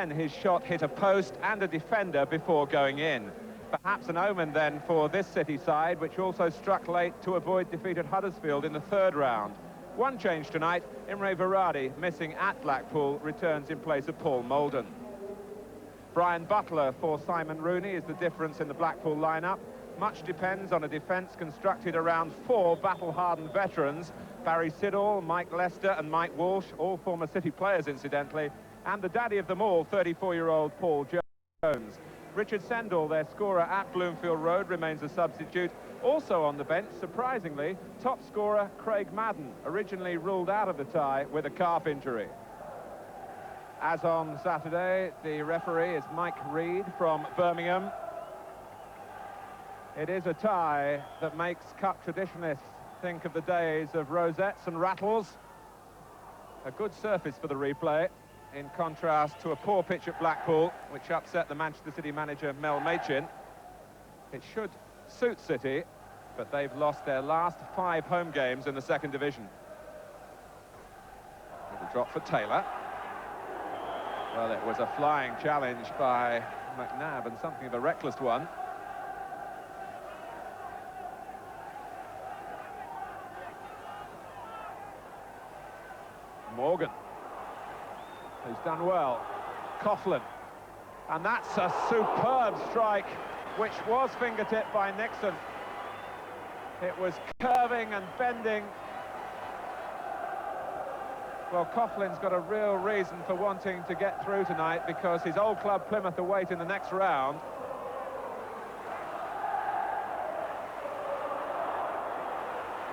again his shot hit a post and a defender before going in. Perhaps an omen then for this City side, which also struck late to avoid defeat at Huddersfield in the third round. One change tonight, Imre Varadi, missing at Blackpool, returns in place of Paul Molden. Brian Butler for Simon Rooney is the difference in the Blackpool lineup. Much depends on a defence constructed around 4 battle-hardened veterans: Barry Siddall, Mike Lester and Mike Walsh, all former City players incidentally, and the daddy of them all, 34-year-old Paul Jones. Richard Sendall, their scorer at Bloomfield Road, remains a substitute. Also on the bench, surprisingly, top scorer Craig Madden, originally ruled out of the tie with a calf injury. As on Saturday, the referee is Mike Reed from Birmingham. It is a tie that makes cup traditionalists think of the days of rosettes and rattles. A good surface for the replay, in contrast to a poor pitch at Blackpool, which upset the Manchester City manager Mel Machin. It should suit City, but they've lost their last 5 home games in the second division. Little drop for Taylor. Well, it was a flying challenge by McNabb and something of a reckless one. Morgan, who's done well. Coughlin, and that's a superb strike, which was fingertip by Nixon. It was curving and bending. Well, Coughlin's got a real reason for wanting to get through tonight, because his old club Plymouth await in the next round.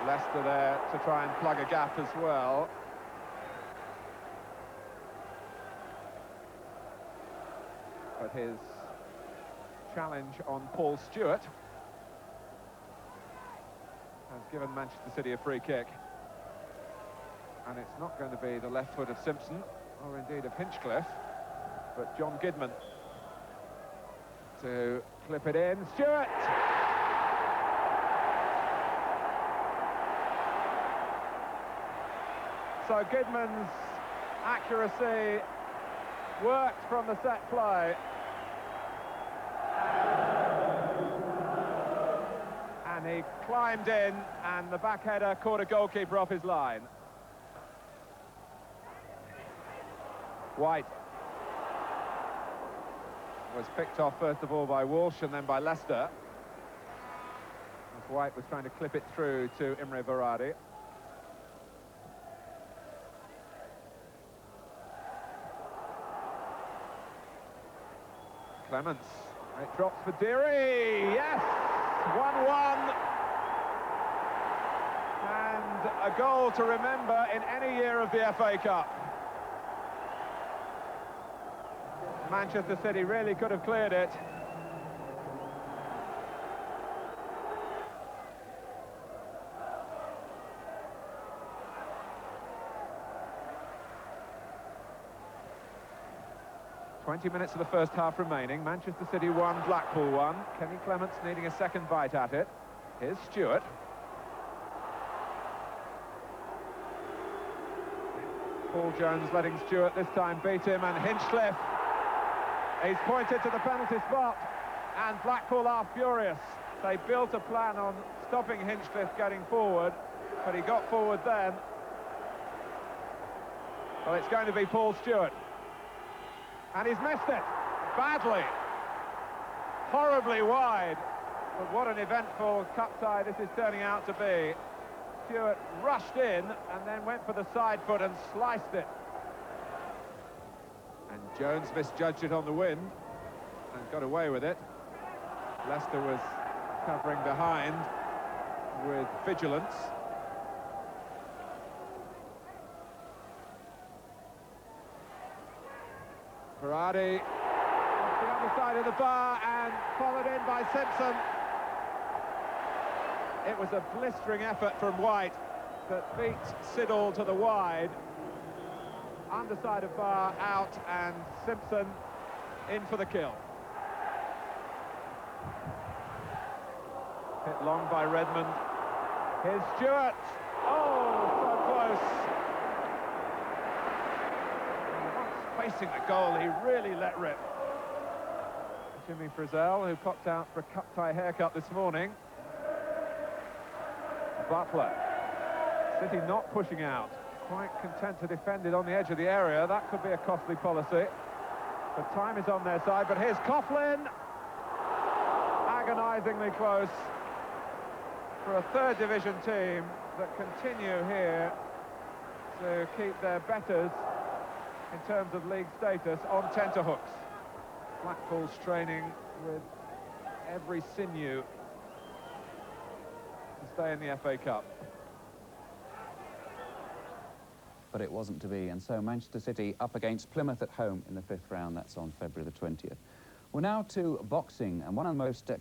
Leicester there to try and plug a gap as well. But his challenge on Paul Stewart has given Manchester City a free kick. And it's not going to be the left foot of Simpson, or indeed of Hinchcliffe, but John Gidman to clip it in. Stewart! So Gidman's accuracy worked from the set play. And he climbed in, and the back header caught a goalkeeper off his line. White was picked off first of all by Walsh and then by Lester, as White was trying to clip it through to Imre Varadi. Clements, it drops for Deary, yes, 1-1. And a goal to remember in any year of the FA Cup. Manchester City really could have cleared it. "20 minutes of the first half remaining. Manchester City 1, Blackpool 1. Kenny Clements needing a second bite at it. Here's Stewart. Paul Jones letting Stewart this time beat him, and Hinchcliffe. He's pointed to the penalty spot, and Blackpool are furious. They built a plan on stopping Hinchcliffe getting forward, but he got forward then. Well, it's going to be Paul Stewart. And he's missed it, badly. Horribly wide. But what an eventful cup tie this is turning out to be. Stewart rushed in and then went for the side foot and sliced it. And Jones misjudged it on the wind and got away with it. Leicester was covering behind with vigilance. Varadi off the other side of the bar and followed in by Simpson. It was a blistering effort from White that beat Siddall to the wide. Underside of bar out, and Simpson in for the kill. Hit long by Redmond. Here's Stewart. Oh, so close. facing the goal, he really let rip. Jimmy Frizzell, who popped out for a cut-tie haircut this morning. Butler. City not pushing out. Quite content to defend it on the edge of the area. That could be a costly policy. But time is on their side. But here's Coughlin. Agonisingly close for a third division team that continue here to keep their betters in terms of league status on tenterhooks. Blackpool straining with every sinew to stay in the FA Cup. But it wasn't to be, and so Manchester City up against Plymouth at home in the 5th round. That's on February the 20th. We're now to boxing, and one of the most